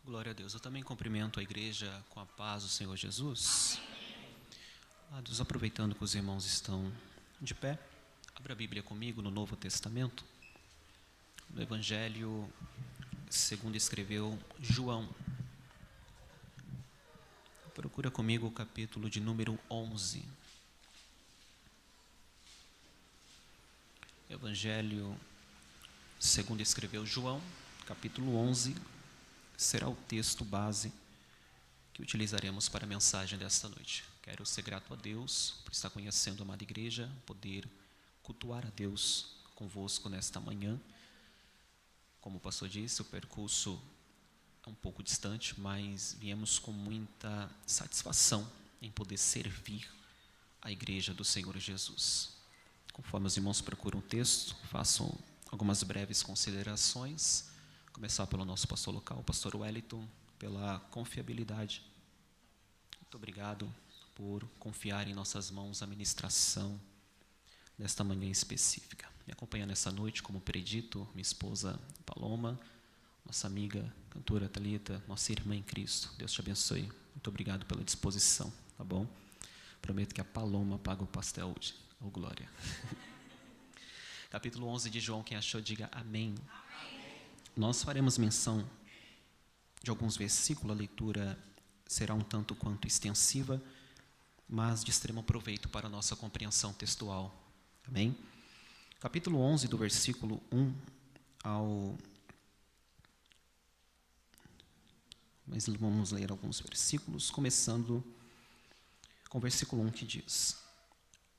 Glória a Deus. Eu também cumprimento a igreja com a paz do Senhor Jesus. Amados, aproveitando que os irmãos estão de pé, abra a Bíblia comigo no Novo Testamento, no Evangelho segundo escreveu João. Procura comigo o capítulo de número 11. Evangelho segundo escreveu João, capítulo 11, será o texto base que utilizaremos para a mensagem desta noite. Quero ser grato a Deus por estar conhecendo a amada igreja, poder cultuar a Deus convosco nesta manhã. Como o pastor disse, o percurso é um pouco distante, mas viemos com muita satisfação em poder servir a igreja do Senhor Jesus. Conforme os irmãos procuram o texto, façam algumas breves considerações. Começar pelo nosso pastor local, o pastor Wellington, pela confiabilidade. Muito obrigado por confiar em nossas mãos a ministração desta manhã específica. Me acompanha nessa noite, como predito, minha esposa Paloma, nossa amiga cantora Thalita, nossa irmã em Cristo. Deus te abençoe. Muito obrigado pela disposição, tá bom? Prometo que a Paloma paga o pastel hoje. Oh, glória. Capítulo 11 de João, quem achou, diga amém. Nós faremos menção de alguns versículos, a leitura será um tanto quanto extensiva, mas de extremo proveito para a nossa compreensão textual. Amém? Capítulo 11, do versículo 1 ao... Mas vamos ler alguns versículos, começando com o versículo 1 que diz: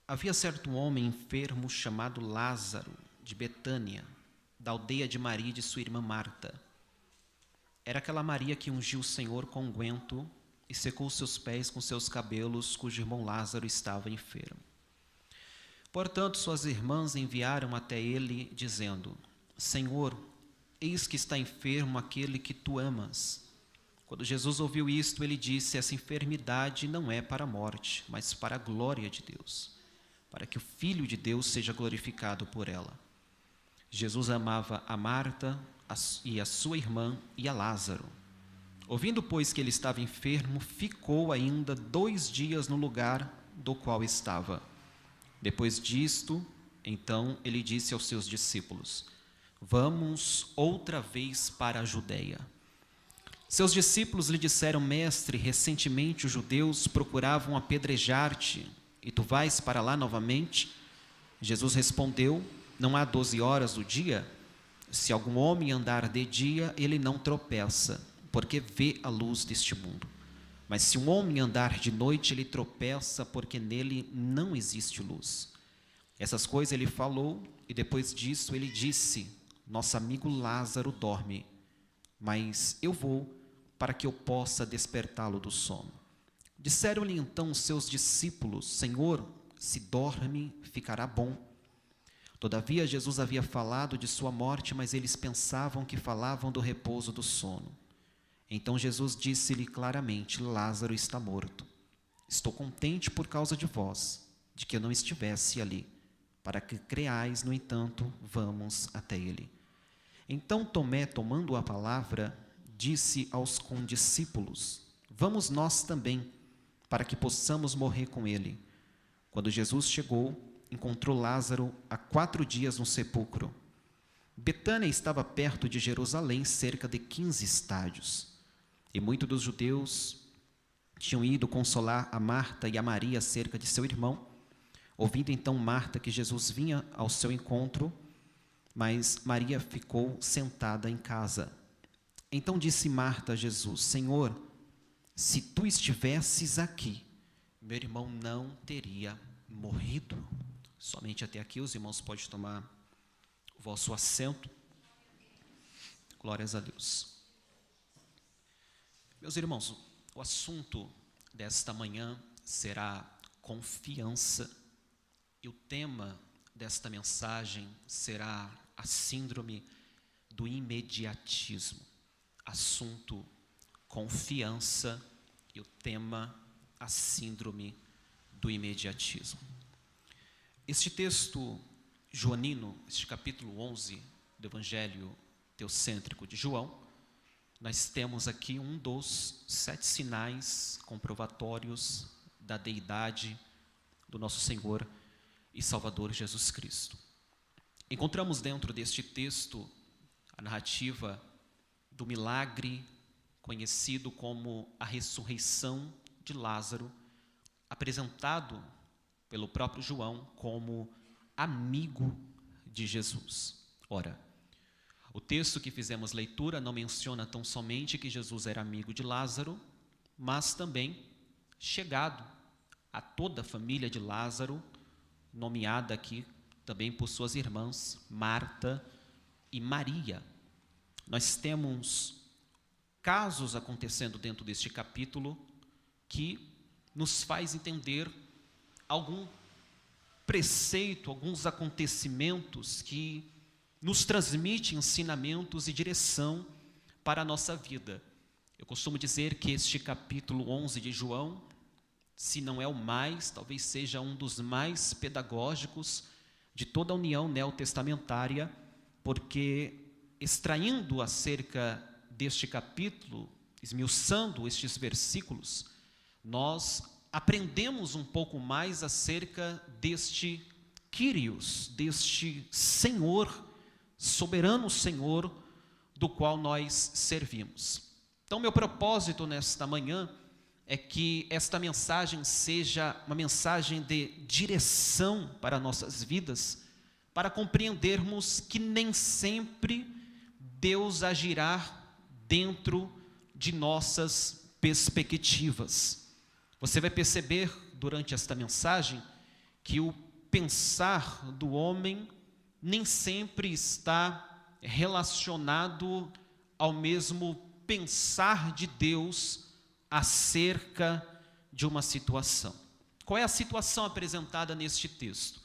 Havia certo homem enfermo chamado Lázaro, de Betânia, da aldeia de Maria e de sua irmã Marta. Era aquela Maria que ungiu o Senhor com unguento e secou seus pés com seus cabelos, cujo irmão Lázaro estava enfermo. Portanto, suas irmãs enviaram até ele, dizendo: Senhor, eis que está enfermo aquele que tu amas. Quando Jesus ouviu isto, ele disse: essa enfermidade não é para a morte, mas para a glória de Deus, para que o Filho de Deus seja glorificado por ela. Jesus amava a Marta e a sua irmã e a Lázaro. Ouvindo, pois, que ele estava enfermo, ficou ainda 2 dias no lugar do qual estava. Depois disto, então, ele disse aos seus discípulos: Vamos outra vez para a Judeia. Seus discípulos lhe disseram: Mestre, recentemente os judeus procuravam apedrejar-te, e tu vais para lá novamente? Jesus respondeu: Não há 12 horas do dia? Se algum homem andar de dia, ele não tropeça, porque vê a luz deste mundo. Mas se um homem andar de noite, ele tropeça, porque nele não existe luz. Essas coisas ele falou, e depois disso ele disse: Nosso amigo Lázaro dorme, mas eu vou para que eu possa despertá-lo do sono. Disseram-lhe então os seus discípulos: Senhor, se dorme, ficará bom. Todavia, Jesus havia falado de sua morte, mas eles pensavam que falavam do repouso do sono. Então Jesus disse-lhe claramente: Lázaro está morto. Estou contente por causa de vós, de que eu não estivesse ali, para que creais, no entanto, vamos até ele. Então Tomé, tomando a palavra, disse aos condiscípulos: Vamos nós também, para que possamos morrer com ele. Quando Jesus chegou, encontrou Lázaro há 4 dias no sepulcro. Betânia estava perto de Jerusalém, cerca de 15 estádios. E muitos dos judeus tinham ido consolar a Marta e a Maria acerca de seu irmão. Ouvindo então Marta que Jesus vinha ao seu encontro, mas Maria ficou sentada em casa. Então disse Marta a Jesus: Senhor, se tu estivesses aqui, meu irmão não teria morrido. Somente até aqui os irmãos podem tomar o vosso assento. Glórias a Deus. Meus irmãos, o assunto desta manhã será confiança. E o tema desta mensagem será a síndrome do imediatismo. Assunto confiança e o tema a síndrome do imediatismo. Este texto joanino, este capítulo 11 do Evangelho teocêntrico de João, nós temos aqui um dos 7 sinais comprovatórios da deidade do nosso Senhor e Salvador Jesus Cristo. Encontramos dentro deste texto a narrativa do milagre conhecido como a ressurreição de Lázaro, apresentado pelo próprio João como amigo de Jesus. Ora, o texto que fizemos leitura não menciona tão somente que Jesus era amigo de Lázaro, mas também chegado a toda a família de Lázaro, nomeada aqui também por suas irmãs, Marta e Maria. Nós temos casos acontecendo dentro deste capítulo que nos faz entender algum preceito, alguns acontecimentos que nos transmitem ensinamentos e direção para a nossa vida. Eu costumo dizer que este capítulo 11 de João, se não é o mais, talvez seja um dos mais pedagógicos de toda a união neotestamentária, porque extraindo acerca deste capítulo, esmiuçando estes versículos, nós aprendemos um pouco mais acerca deste Kyrios, deste Senhor, soberano Senhor, do qual nós servimos. Então, meu propósito nesta manhã é que esta mensagem seja uma mensagem de direção para nossas vidas, para compreendermos que nem sempre Deus agirá dentro de nossas perspectivas. Você vai perceber durante esta mensagem que o pensar do homem nem sempre está relacionado ao mesmo pensar de Deus acerca de uma situação. Qual é a situação apresentada neste texto?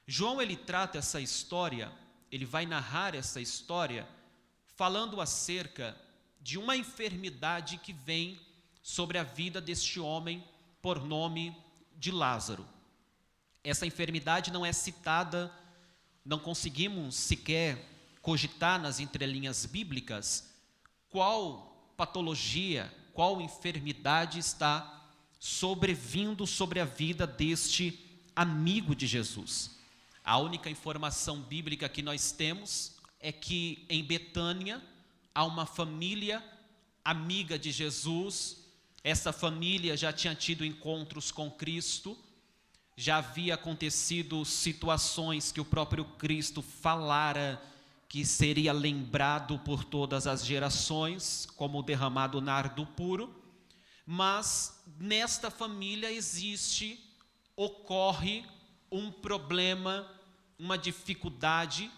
João, ele trata essa história, ele vai narrar essa história falando acerca de uma enfermidade que vem sobre a vida deste homem por nome de Lázaro. Essa enfermidade não é citada, não conseguimos sequer cogitar nas entrelinhas bíblicas qual patologia, qual enfermidade está sobrevindo sobre a vida deste amigo de Jesus. A única informação bíblica que nós temos é que em Betânia há uma família amiga de Jesus. Essa família já tinha tido encontros com Cristo, já havia acontecido situações que o próprio Cristo falara que seria lembrado por todas as gerações, como o derramado nardo puro, mas nesta família ocorre um problema, uma dificuldade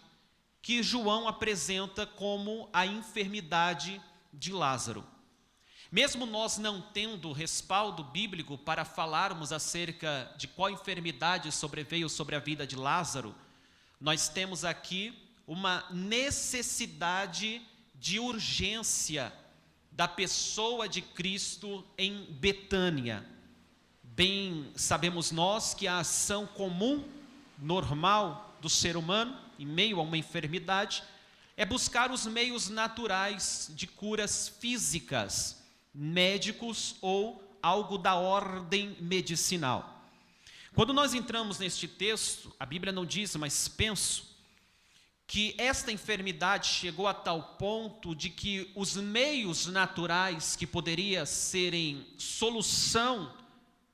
que João apresenta como a enfermidade de Lázaro. Mesmo nós não tendo respaldo bíblico para falarmos acerca de qual enfermidade sobreveio sobre a vida de Lázaro, nós temos aqui uma necessidade de urgência da pessoa de Cristo em Betânia. Bem sabemos nós que a ação comum, normal do ser humano, em meio a uma enfermidade, é buscar os meios naturais de curas físicas, médicos ou algo da ordem medicinal. Quando nós entramos neste texto, a Bíblia não diz, mas penso, que esta enfermidade chegou a tal ponto de que os meios naturais que poderiam serem solução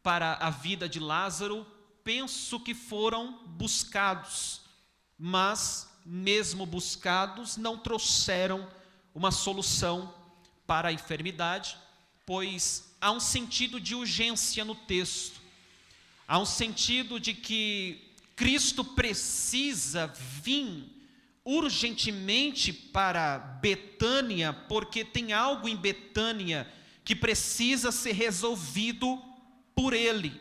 para a vida de Lázaro, penso que foram buscados, mas mesmo buscados não trouxeram uma solução para a enfermidade, pois há um sentido de urgência no texto, há um sentido de que Cristo precisa vir urgentemente para Betânia, porque tem algo em Betânia que precisa ser resolvido por ele,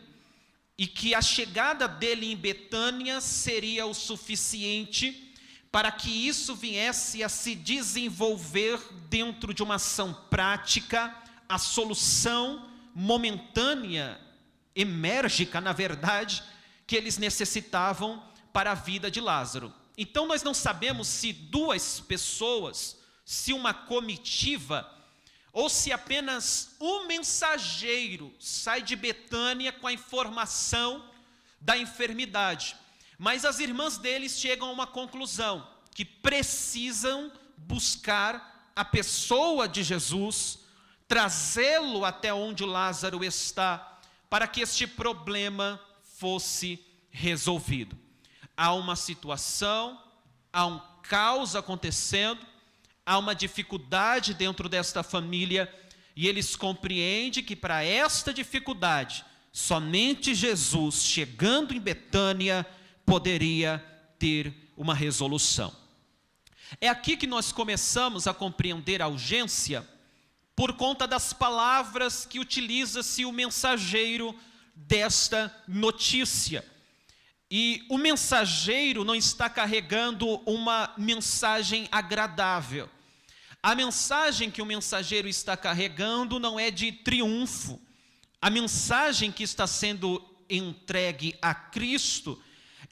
e que a chegada dele em Betânia seria o suficiente para que isso viesse a se desenvolver dentro de uma ação prática, a solução momentânea, emérgica, na verdade, que eles necessitavam para a vida de Lázaro. Então nós não sabemos se duas pessoas, se uma comitiva, ou se apenas um mensageiro sai de Betânia com a informação da enfermidade. Mas as irmãs deles chegam a uma conclusão, que precisam buscar a pessoa de Jesus, trazê-lo até onde Lázaro está, para que este problema fosse resolvido. Há uma situação, há um caos acontecendo, há uma dificuldade dentro desta família, e eles compreendem que para esta dificuldade, somente Jesus, chegando em Betânia, poderia ter uma resolução. É aqui que nós começamos a compreender a urgência, por conta das palavras que utiliza-se o mensageiro desta notícia. E o mensageiro não está carregando uma mensagem agradável. A mensagem que o mensageiro está carregando não é de triunfo. A mensagem que está sendo entregue a Cristo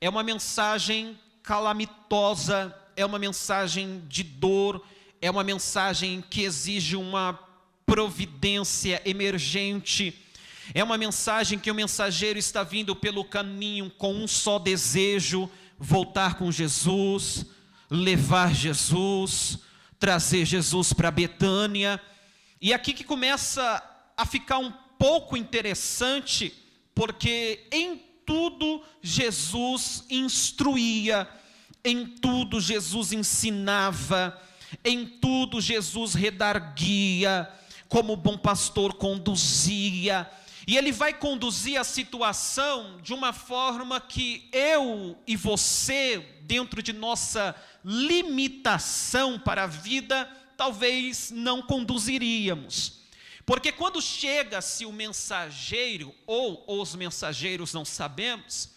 é uma mensagem calamitosa, é uma mensagem de dor, é uma mensagem que exige uma providência emergente. É uma mensagem que o mensageiro está vindo pelo caminho com um só desejo: voltar com Jesus, levar Jesus, trazer Jesus para Betânia. E aqui que começa a ficar um pouco interessante, porque em tudo Jesus instruía, em tudo Jesus ensinava, em tudo Jesus redarguia, como bom pastor conduzia. E ele vai conduzir a situação de uma forma que eu e você, dentro de nossa limitação para a vida, talvez não conduziríamos. Porque quando chega-se o mensageiro, ou os mensageiros, não sabemos,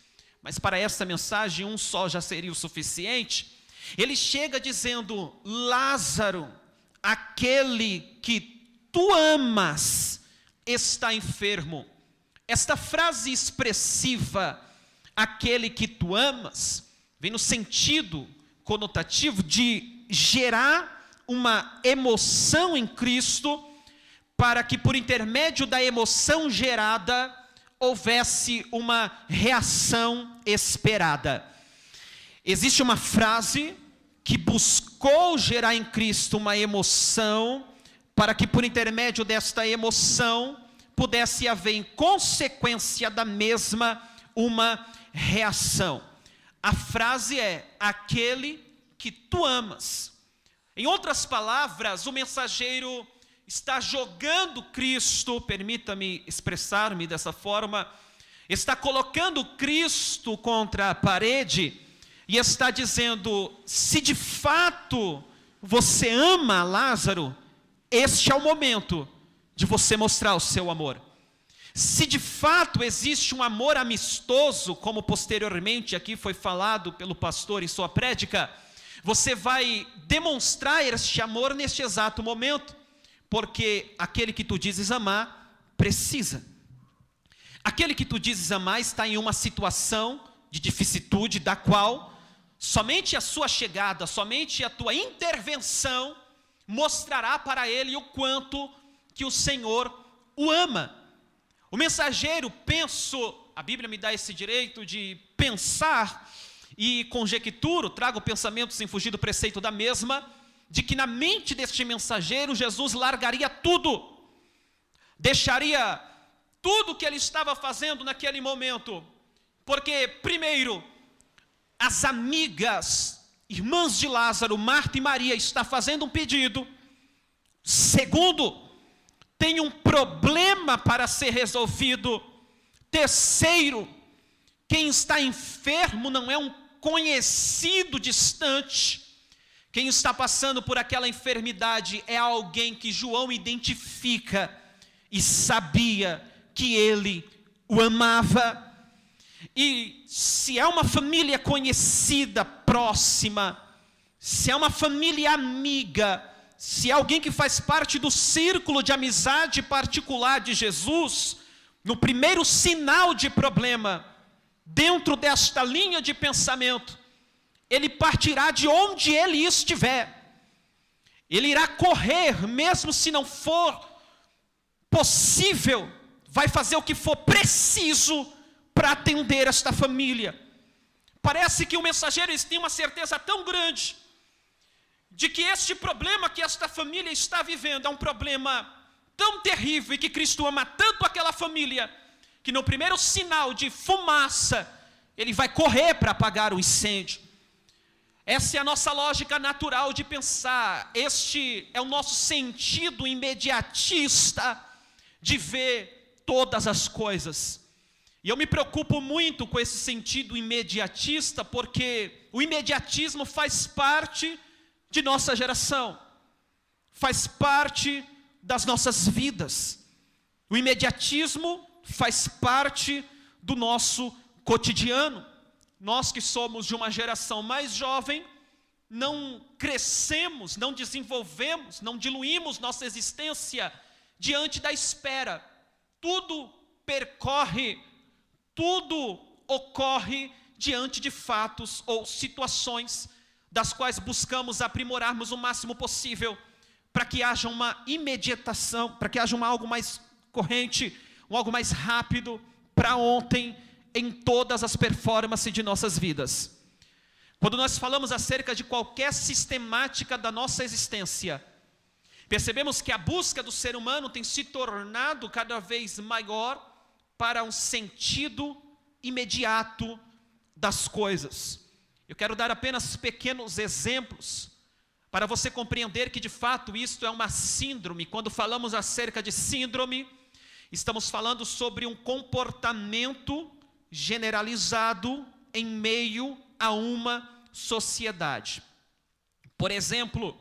mas para essa mensagem um só já seria o suficiente, ele chega dizendo: Lázaro, aquele que tu amas, está enfermo. Esta frase expressiva, aquele que tu amas, vem no sentido conotativo de gerar uma emoção em Cristo, para que por intermédio da emoção gerada, houvesse uma reação esperada. Existe uma frase que buscou gerar em Cristo uma emoção, para que por intermédio desta emoção, pudesse haver em consequência da mesma uma reação. A frase é: aquele que tu amas. Em outras palavras, o mensageiro está jogando Cristo, permita-me expressar-me dessa forma, está colocando Cristo contra a parede e está dizendo: se de fato você ama Lázaro, este é o momento de você mostrar o seu amor. Se de fato existe um amor amistoso, como posteriormente aqui foi falado pelo pastor em sua prédica, você vai demonstrar este amor neste exato momento, porque aquele que tu dizes amar, precisa. Aquele que tu dizes amar está em uma situação de vicissitude, da qual somente a sua chegada, somente a tua intervenção mostrará para ele o quanto que o Senhor o ama. O mensageiro, a Bíblia me dá esse direito de pensar e conjecturo, trago pensamentos sem fugir do preceito da mesma, de que na mente deste mensageiro, Jesus largaria tudo, deixaria tudo que ele estava fazendo naquele momento, porque primeiro, as amigas, irmãs de Lázaro, Marta e Maria, está fazendo um pedido. Segundo, tem um problema para ser resolvido. Terceiro, quem está enfermo não é um conhecido distante. Quem está passando por aquela enfermidade é alguém que João identifica e sabia que ele o amava. E se é uma família conhecida, próxima, se é uma família amiga, se é alguém que faz parte do círculo de amizade particular de Jesus, no primeiro sinal de problema, dentro desta linha de pensamento, ele partirá de onde ele estiver. Ele irá correr, mesmo se não for possível, vai fazer o que for preciso para atender esta família. Parece que o mensageiro tem uma certeza tão grande de que este problema que esta família está vivendo é um problema tão terrível e que Cristo ama tanto aquela família, que no primeiro sinal de fumaça, ele vai correr para apagar o incêndio. Essa é a nossa lógica natural de pensar, este é o nosso sentido imediatista de ver todas as coisas. E eu me preocupo muito com esse sentido imediatista, porque o imediatismo faz parte de nossa geração, faz parte das nossas vidas. O imediatismo faz parte do nosso cotidiano. Nós que somos de uma geração mais jovem, não crescemos, não desenvolvemos, não diluímos nossa existência diante da espera. Tudo percorre, tudo ocorre diante de fatos ou situações das quais buscamos aprimorarmos o máximo possível para que haja uma imediatação, para que haja algo mais corrente, algo mais rápido para ontem em todas as performances de nossas vidas. Quando nós falamos acerca de qualquer sistemática da nossa existência, percebemos que a busca do ser humano tem se tornado cada vez maior para um sentido imediato das coisas. Eu quero dar apenas pequenos exemplos para você compreender que de fato isto é uma síndrome. Quando falamos acerca de síndrome, estamos falando sobre um comportamento generalizado em meio a uma sociedade. Por exemplo,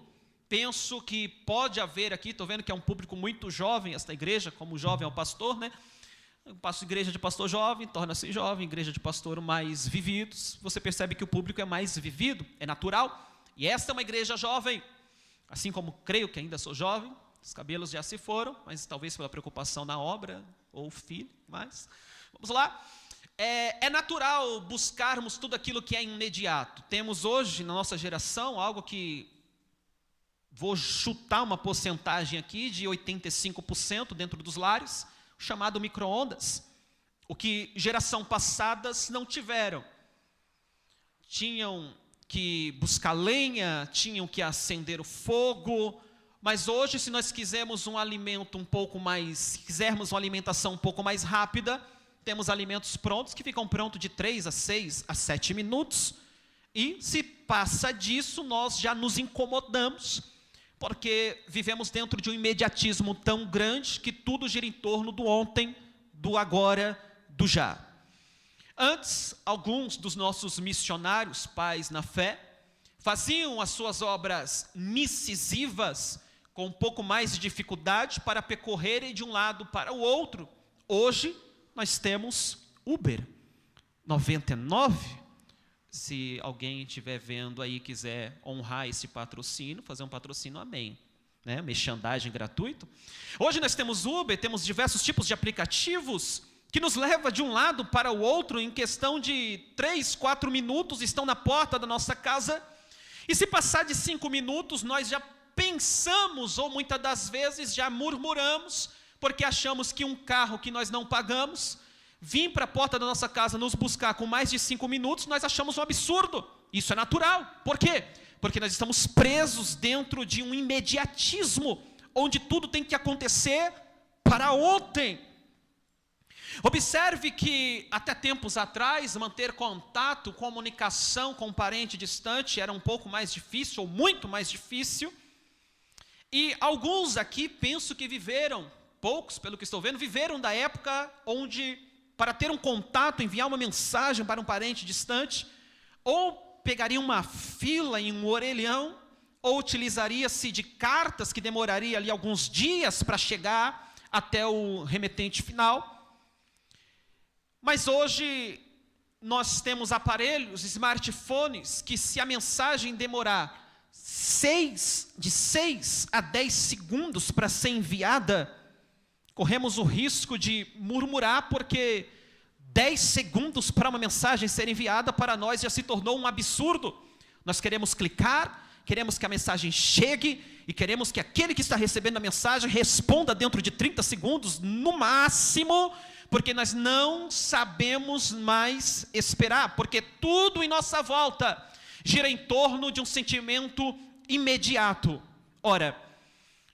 penso que pode haver aqui, estou vendo que é um público muito jovem, esta igreja, como jovem é o pastor, né? Eu passo igreja de pastor jovem, torna-se jovem, igreja de pastor mais vividos. Você percebe que o público é mais vivido, é natural. E esta é uma igreja jovem, assim como creio que ainda sou jovem, os cabelos já se foram, mas talvez pela preocupação na obra, ou filho, mas vamos lá. É natural buscarmos tudo aquilo que é imediato. Temos hoje, na nossa geração, algo que, vou chutar uma porcentagem aqui, de 85% dentro dos lares, chamado micro-ondas, o que geração passadas não tiveram. Tinham que buscar lenha, tinham que acender o fogo, mas hoje, se nós quisermos um alimento um pouco mais, se quisermos uma alimentação um pouco mais rápida, temos alimentos prontos que ficam prontos de 3 a 6 a 7 minutos, e se passa disso, nós já nos incomodamos, porque vivemos dentro de um imediatismo tão grande que tudo gira em torno do ontem, do agora, do já. Antes, alguns dos nossos missionários, pais na fé, faziam as suas obras miscisivas com um pouco mais de dificuldade para percorrerem de um lado para o outro. Hoje, nós temos Uber 99. Se alguém estiver vendo aí e quiser honrar esse patrocínio, fazer um patrocínio, amém. Né? Merchandising gratuito. Hoje nós temos Uber, temos diversos tipos de aplicativos que nos leva de um lado para o outro em questão de 3, 4 minutos, estão na porta da nossa casa. E se passar de 5 minutos, nós já pensamos, ou muitas das vezes já murmuramos, porque achamos que um carro que nós não pagamos vir para a porta da nossa casa nos buscar com mais de 5 minutos, nós achamos um absurdo. Isso é natural. Por quê? Porque nós estamos presos dentro de um imediatismo, onde tudo tem que acontecer para ontem. Observe que até tempos atrás, manter contato, comunicação com um parente distante era um pouco mais difícil, ou muito mais difícil. E alguns aqui, penso que viveram, poucos pelo que estou vendo, viveram da época onde, para ter um contato, enviar uma mensagem para um parente distante, ou pegaria uma fila em um orelhão, ou utilizaria-se de cartas que demoraria ali alguns dias para chegar até o remetente final. Mas hoje nós temos aparelhos, smartphones, que se a mensagem demorar de 6 a 10 segundos para ser enviada, corremos o risco de murmurar, porque 10 segundos para uma mensagem ser enviada para nós já se tornou um absurdo. Nós queremos clicar, queremos que a mensagem chegue e queremos que aquele que está recebendo a mensagem responda dentro de 30 segundos, no máximo, porque nós não sabemos mais esperar, porque tudo em nossa volta gira em torno de um sentimento imediato. Ora,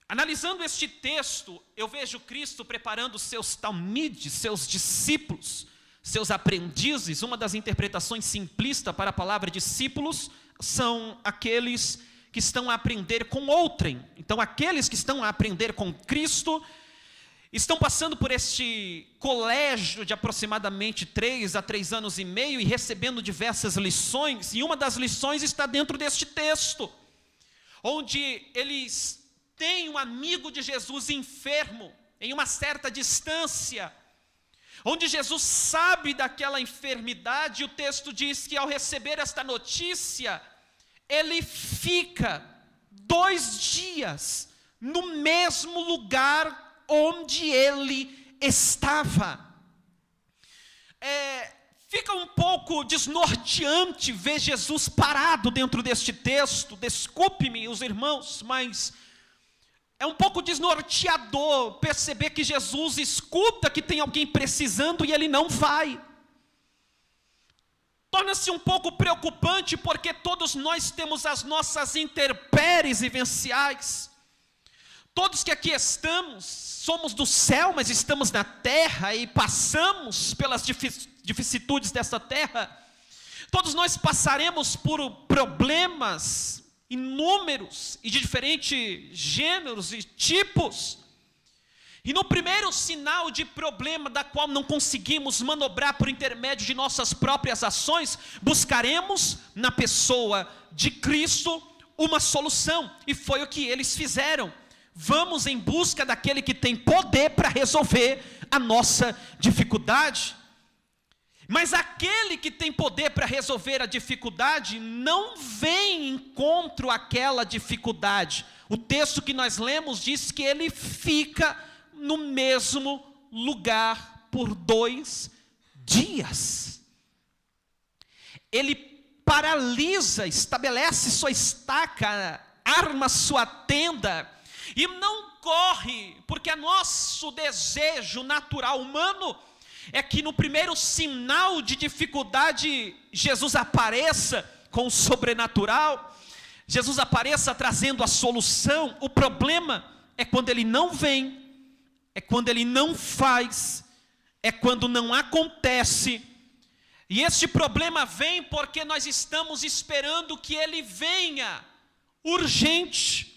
analisando este texto, eu vejo Cristo preparando seus talmides, seus discípulos, seus aprendizes. Uma das interpretações simplistas para a palavra discípulos são aqueles que estão a aprender com outrem. Então, aqueles que estão a aprender com Cristo estão passando por este colégio de aproximadamente 3 a 3 anos e meio e recebendo diversas lições, e uma das lições está dentro deste texto, onde eles têm um amigo de Jesus enfermo, em uma certa distância, onde Jesus sabe daquela enfermidade. O texto diz que ao receber esta notícia, ele fica 2 dias no mesmo lugar onde ele estava. Fica um pouco desnorteante ver Jesus parado dentro deste texto. Desculpe-me os irmãos, mas é um pouco desnorteador perceber que Jesus escuta que tem alguém precisando e ele não vai. Torna-se um pouco preocupante, porque todos nós temos as nossas intempéries vivenciais. Todos que aqui estamos, somos do céu, mas estamos na terra e passamos pelas vicissitudes dessa terra. Todos nós passaremos por problemas inúmeros e de diferentes gêneros e tipos. E no primeiro sinal de problema da qual não conseguimos manobrar por intermédio de nossas próprias ações, buscaremos na pessoa de Cristo uma solução. E foi o que eles fizeram. Vamos em busca daquele que tem poder para resolver a nossa dificuldade. Mas aquele que tem poder para resolver a dificuldade não vem em encontro àquela dificuldade. O texto que nós lemos diz que ele fica no mesmo lugar por 2 dias. Ele paralisa, estabelece sua estaca, arma sua tenda e não corre, porque é nosso desejo natural humano é que no primeiro sinal de dificuldade Jesus apareça com o sobrenatural, Jesus apareça trazendo a solução. O problema é quando ele não vem, é quando ele não faz, é quando não acontece. E este problema vem porque nós estamos esperando que ele venha urgente.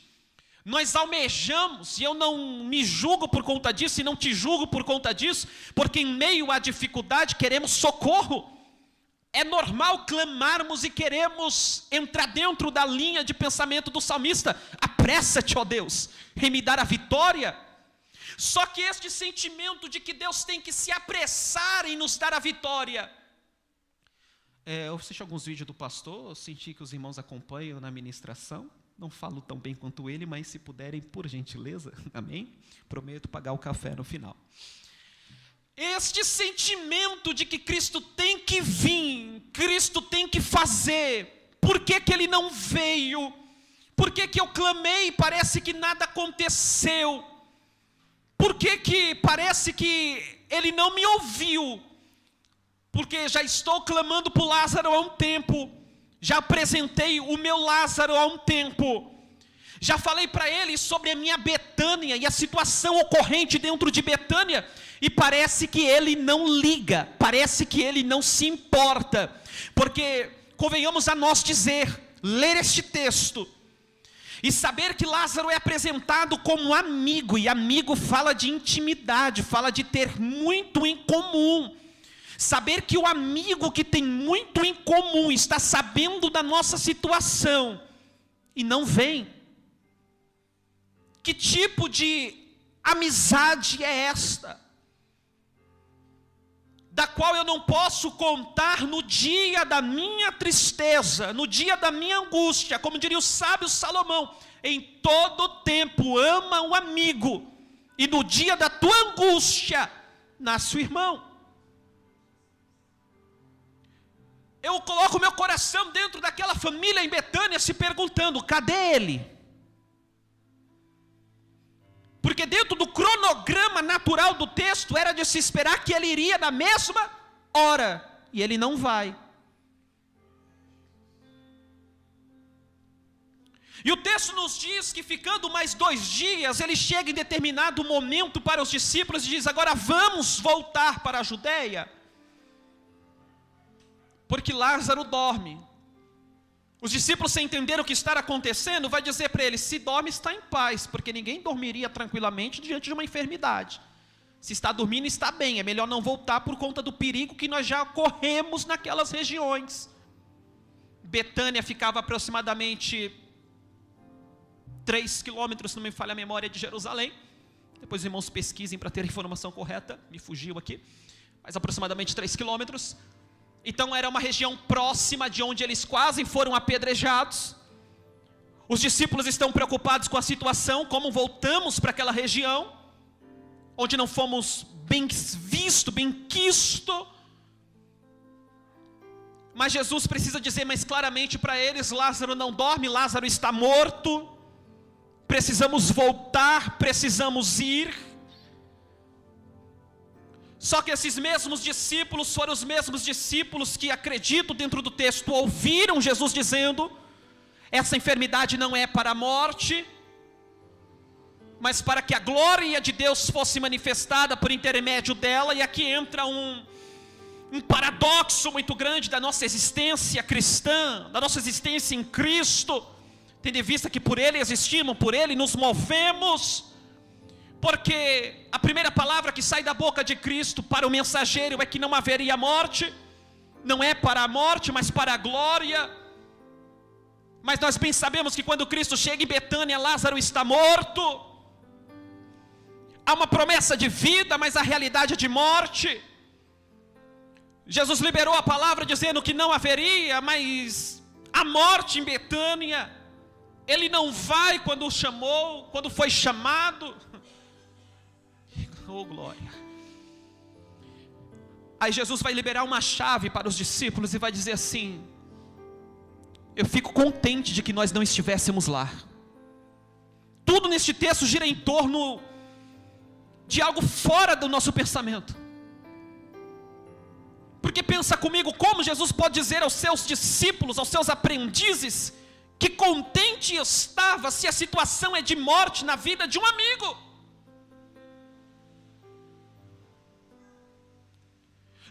Nós almejamos, e eu não me julgo por conta disso, e não te julgo por conta disso, porque em meio à dificuldade queremos socorro. É normal clamarmos e queremos entrar dentro da linha de pensamento do salmista: apressa-te, ó Deus, em me dar a vitória. Só que este sentimento de que Deus tem que se apressar em nos dar a vitória. Eu assisti alguns vídeos do pastor, eu senti que os irmãos acompanham na ministração. Não falo tão bem quanto ele, mas se puderem, por gentileza, amém? Prometo pagar o café no final. Este sentimento de que Cristo tem que vir, Cristo tem que fazer. Por que que ele não veio? Por que que eu clamei e parece que nada aconteceu? Por que que parece que ele não me ouviu? Porque já estou clamando por Lázaro há um tempo. Já apresentei o meu Lázaro há um tempo. Já falei para ele sobre a minha Betânia e a situação ocorrente dentro de Betânia. E parece que ele não liga, parece que ele não se importa. Porque, convenhamos a nós dizer, ler este texto e saber que Lázaro é apresentado como amigo. E amigo fala de intimidade, fala de ter muito em comum. Saber que o amigo que tem muito em comum está sabendo da nossa situação e não vem. Que tipo de amizade é esta? Da qual eu não posso contar no dia da minha tristeza, no dia da minha angústia. Como diria o sábio Salomão: em todo tempo ama o amigo, e no dia da tua angústia nasce o irmão. eu coloco meu coração dentro daquela família em Betânia se perguntando: cadê ele? Porque dentro do cronograma natural do texto era de se esperar que ele iria na mesma hora, e ele não vai. E o texto nos diz que ficando mais 2 dias, ele chega em determinado momento para os discípulos e diz: agora vamos voltar para a Judeia, porque Lázaro dorme. Os discípulos, sem entender o que está acontecendo, vai dizer para ele: se dorme, está em paz, porque ninguém dormiria tranquilamente diante de uma enfermidade. Se está dormindo, está bem, é melhor não voltar por conta do perigo que nós já corremos naquelas regiões. Betânia ficava aproximadamente 3 quilômetros, se não me falha a memória, de Jerusalém. Depois os irmãos pesquisem para ter a informação correta, me fugiu aqui, mas aproximadamente 3 quilômetros. Então era uma região próxima de onde eles quase foram apedrejados. Os discípulos estão preocupados com a situação, como voltamos para aquela região, onde não fomos bem visto, bem quisto. Mas Jesus precisa dizer mais claramente para eles: Lázaro não dorme, Lázaro está morto. Precisamos voltar, precisamos ir. Só que esses mesmos discípulos foram os mesmos discípulos que, acredito dentro do texto, ouviram Jesus dizendo: essa enfermidade não é para a morte, mas para que a glória de Deus fosse manifestada por intermédio dela. E aqui entra um paradoxo muito grande da nossa existência cristã, da nossa existência em Cristo, tendo em vista que por Ele existimos, por Ele nos movemos. Porque a primeira palavra que sai da boca de Cristo para o mensageiro é que não haveria morte. Não é para a morte, mas para a glória. Mas nós bem sabemos que quando Cristo chega em Betânia, Lázaro está morto. Há uma promessa de vida, mas a realidade é de morte. Jesus liberou a palavra dizendo que não haveria, mas a morte em Betânia. Ele não vai quando chamou, quando foi chamado. Oh, glória. Aí Jesus vai liberar uma chave para os discípulos e vai dizer assim: eu fico contente de que nós não estivéssemos lá. Tudo neste texto gira em torno de algo fora do nosso pensamento. Porque pensa comigo, como Jesus pode dizer aos seus discípulos, aos seus aprendizes, que contente estava se a situação é de morte na vida de um amigo?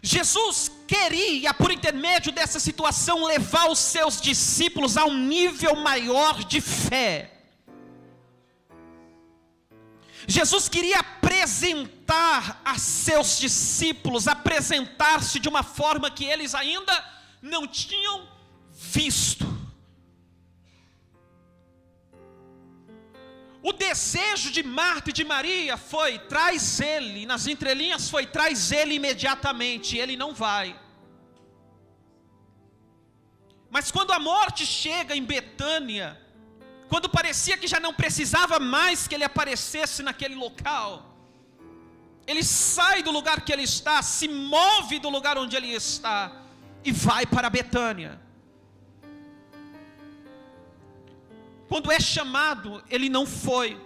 Jesus queria, por intermédio dessa situação, levar os seus discípulos a um nível maior de fé. Jesus queria apresentar a seus discípulos, apresentar-se de uma forma que eles ainda não tinham visto. O desejo de Marta e de Maria foi: traz ele. Nas entrelinhas foi: traz ele imediatamente. Ele não vai. Mas quando a morte chega em Betânia, quando parecia que já não precisava mais que ele aparecesse naquele local, ele sai do lugar que ele está, se move do lugar onde ele está e vai para Betânia. Quando é chamado, ele não foi.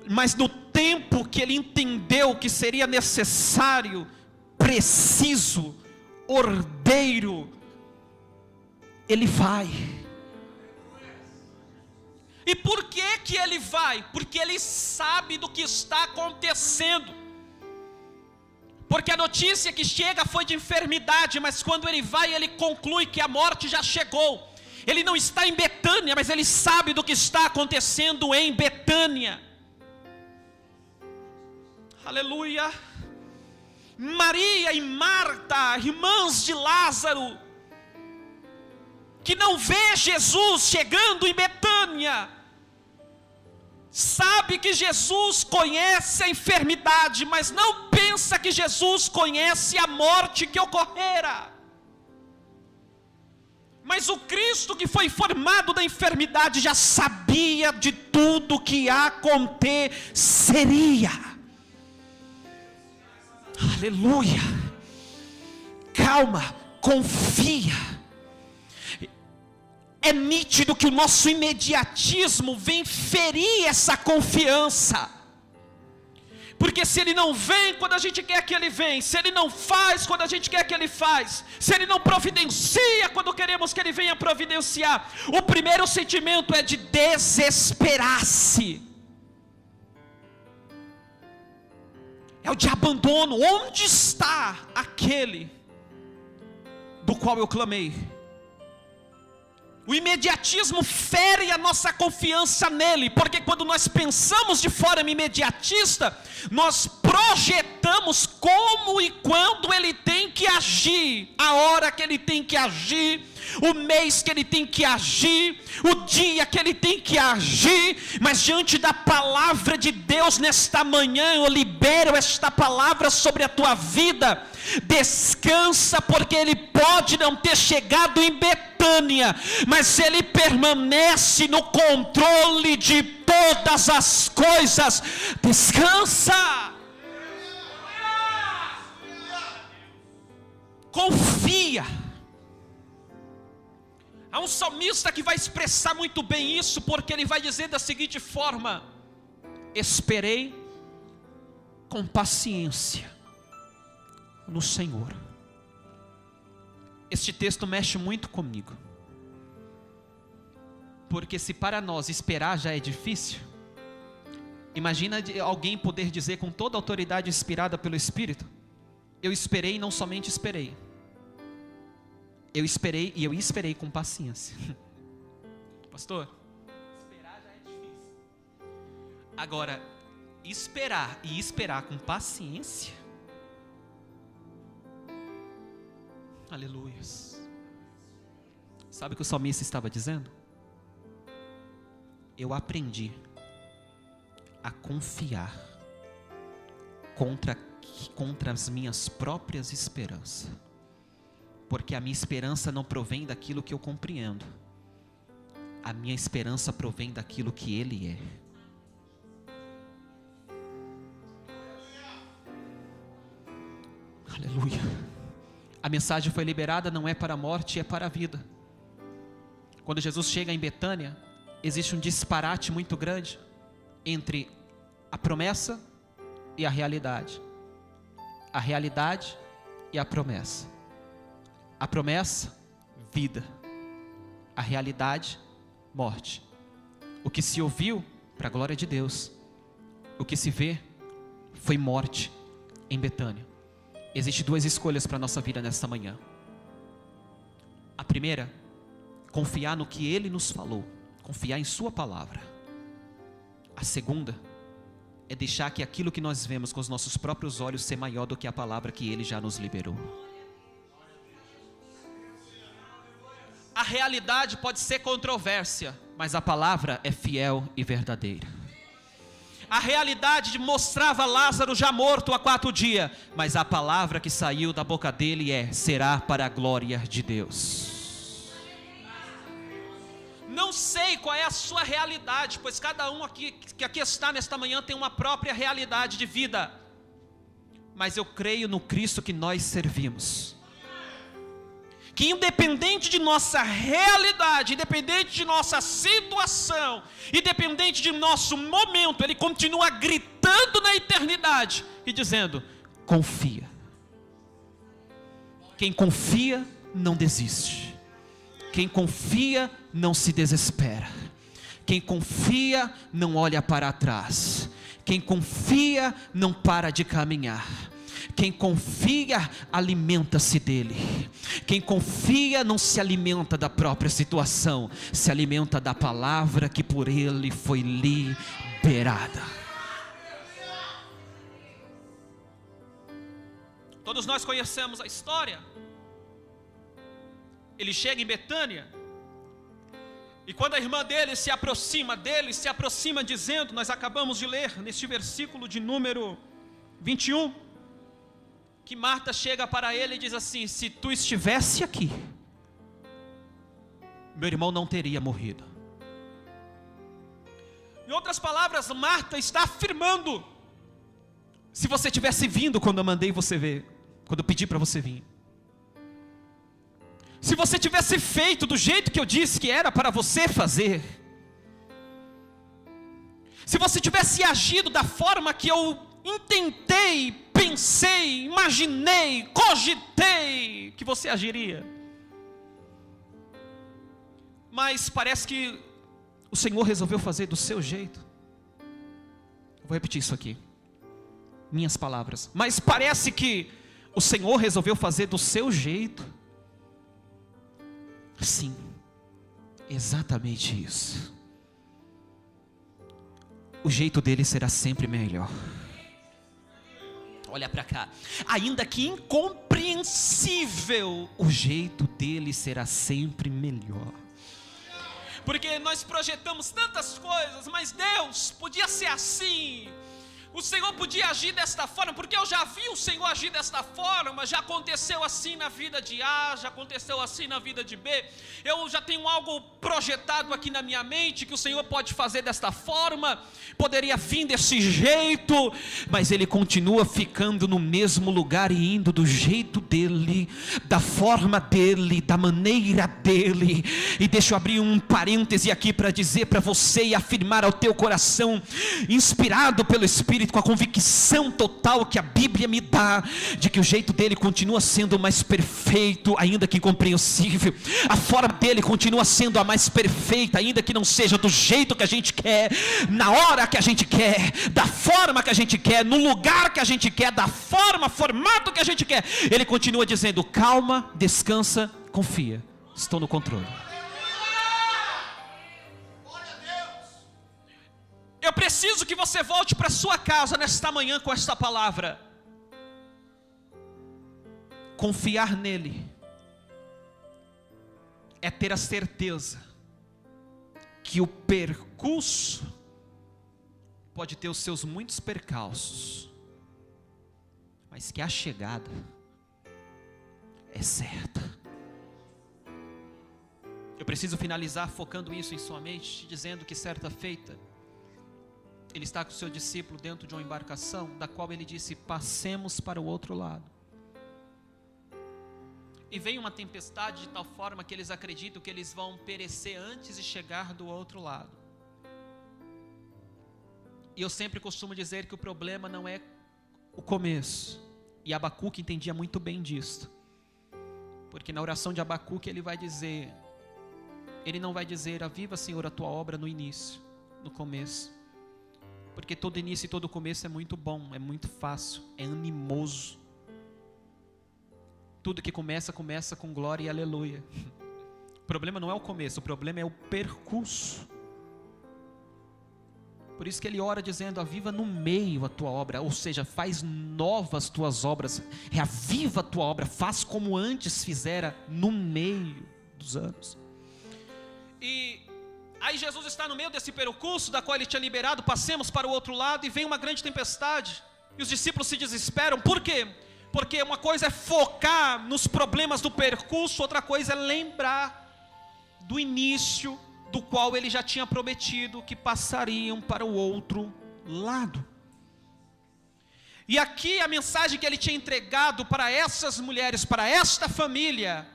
Mas no tempo que ele entendeu que seria necessário, preciso, ordeiro, ele vai. E por que ele vai? Porque ele sabe do que está acontecendo. Porque a notícia que chega foi de enfermidade, mas quando ele vai, ele conclui que a morte já chegou. Ele não está em Betânia, mas ele sabe do que está acontecendo em Betânia. Aleluia. Maria e Marta, irmãs de Lázaro, que não vê Jesus chegando em Betânia, sabe que Jesus conhece a enfermidade, mas não pensa que Jesus conhece a morte que ocorrera. Mas o Cristo que foi formado da enfermidade já sabia de tudo que aconteceria. Aleluia. Calma, confia. É nítido que o nosso imediatismo vem ferir essa confiança. Porque se ele não vem quando a gente quer que ele vem, se ele não faz quando a gente quer que ele faz, se ele não providencia quando queremos que ele venha providenciar, o primeiro sentimento é de desesperar-se. É o de abandono. Onde está aquele do qual eu clamei? O imediatismo fere a nossa confiança nele, porque quando nós pensamos de forma imediatista, nós projetamos como e quando ele tem que agir, a hora que ele tem que agir, o mês que ele tem que agir, o dia que ele tem que agir. Mas diante da palavra de Deus nesta manhã, eu libero esta palavra sobre a tua vida. Descansa, porque ele pode não ter chegado em Betânia, mas ele permanece no controle de todas as coisas. Descansa, confia. Há um salmista que vai expressar muito bem isso, porque ele vai dizer da seguinte forma: esperei com paciência no Senhor. Este texto mexe muito comigo, porque se para nós esperar já é difícil, imagina alguém poder dizer com toda a autoridade inspirada pelo Espírito: eu esperei e não somente esperei, eu esperei e eu esperei com paciência. Pastor, esperar já é difícil. Agora, esperar e esperar com paciência, aleluias. Sabe o que o salmista estava dizendo? Eu aprendi a confiar contra as minhas próprias esperanças, porque a minha esperança não provém daquilo que eu compreendo, a minha esperança provém daquilo que Ele é. Aleluia. A mensagem foi liberada, não é para a morte, é para a vida. Quando Jesus chega em Betânia, existe um disparate muito grande entre a promessa e a realidade e a promessa. A promessa, vida. A realidade, morte. O que se ouviu, para a glória de Deus, o que se vê, foi morte em Betânia. Existem duas escolhas para a nossa vida nesta manhã. A primeira, confiar no que Ele nos falou, confiar em Sua palavra. A segunda, é deixar que aquilo que nós vemos com os nossos próprios olhos ser maior do que a palavra que Ele já nos liberou. A realidade pode ser controvérsia, mas a palavra é fiel e verdadeira. A realidade mostrava Lázaro já morto há 4 dias, mas a palavra que saiu da boca dele será para a glória de Deus. Não sei qual é a sua realidade, pois cada um que aqui está nesta manhã tem uma própria realidade de vida, mas eu creio no Cristo que nós servimos, que independente de nossa realidade, independente de nossa situação, independente de nosso momento, Ele continua gritando na eternidade e dizendo: confia. Quem confia não desiste. Quem confia não se desespera. Quem confia não olha para trás. Quem confia não para de caminhar. Quem confia alimenta-se dele. Quem confia não se alimenta da própria situação, se alimenta da palavra que por ele foi liberada. Todos nós conhecemos a história. Ele chega em Betânia, e quando a irmã dele se aproxima dizendo, nós acabamos de ler neste versículo de número 21, que Marta chega para ele e diz assim: se tu estivesse aqui, meu irmão não teria morrido. Em outras palavras, Marta está afirmando: se você tivesse vindo quando eu mandei você ver, quando eu pedi para você vir. se você tivesse feito do jeito que eu disse que era para você fazer, se você tivesse agido da forma que eu intentei, pensei, imaginei, cogitei que você agiria, mas parece que o Senhor resolveu fazer do seu jeito. Vou repetir isso aqui, minhas palavras. Mas parece que o Senhor resolveu fazer do seu jeito. Sim, exatamente isso. O jeito dele será sempre melhor. Olha para cá. Ainda que incompreensível, o jeito dele será sempre melhor. Porque nós projetamos tantas coisas, mas Deus podia ser assim. O Senhor podia agir desta forma, porque eu já vi o Senhor agir desta forma. Já aconteceu assim na vida de A, já aconteceu assim na vida de B. Eu já tenho algo projetado aqui na minha mente, que o Senhor pode fazer desta forma, poderia vir desse jeito, mas Ele continua ficando no mesmo lugar e indo do jeito dEle, da forma dEle, da maneira dEle. E deixa eu abrir um parêntese aqui para dizer para você e afirmar ao teu coração, inspirado pelo Espírito, com a convicção total que a Bíblia me dá, de que o jeito dele continua sendo mais perfeito, ainda que incompreensível. A forma dele continua sendo a mais perfeita, ainda que não seja do jeito que a gente quer, na hora que a gente quer, da forma que a gente quer, no lugar que a gente quer, da forma, formato que a gente quer. Ele continua dizendo: calma, descansa, confia, estou no controle. Eu preciso que você volte para sua casa nesta manhã com esta palavra. Confiar nele é ter a certeza que o percurso pode ter os seus muitos percalços, mas que a chegada é certa. Eu preciso finalizar focando isso em sua mente, te dizendo que certa feita, ele está com o seu discípulo dentro de uma embarcação, da qual ele disse: passemos para o outro lado. E vem uma tempestade de tal forma que eles acreditam que eles vão perecer antes de chegar do outro lado. E eu sempre costumo dizer que o problema não é o começo. E Abacuque entendia muito bem disso. Porque na oração de Abacuque ele vai dizer, ele não vai dizer: aviva, Senhor, a tua obra no início, no começo. Porque todo início e todo começo é muito bom, é muito fácil, é animoso. Tudo que começa com glória e aleluia. O problema não é o começo, o problema é o percurso. Por isso que ele ora dizendo: aviva no meio a tua obra, ou seja, faz novas as tuas obras, reaviva a tua obra, faz como antes fizera no meio dos anos. E aí Jesus está no meio desse percurso, da qual ele tinha liberado: passemos para o outro lado, e vem uma grande tempestade, e os discípulos se desesperam. Por quê? Porque uma coisa é focar nos problemas do percurso, outra coisa é lembrar do início, do qual ele já tinha prometido que passariam para o outro lado. E aqui a mensagem que ele tinha entregado para essas mulheres, para esta família,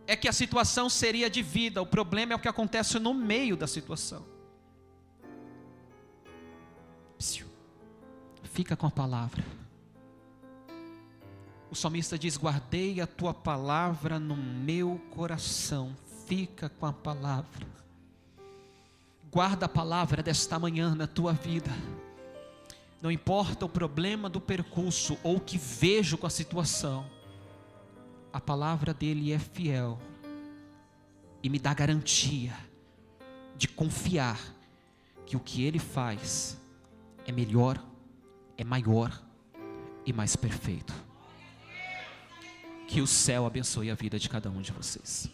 é que a situação seria de vida. O problema é o que acontece no meio da situação. Fica com a palavra. O salmista diz: guardei a tua palavra no meu coração. Fica com a palavra. Guarda a palavra desta manhã na tua vida. Não importa o problema do percurso ou o que vejo com a situação, a palavra dele é fiel e me dá garantia de confiar que o que ele faz é melhor, é maior e mais perfeito. Que o céu abençoe a vida de cada um de vocês.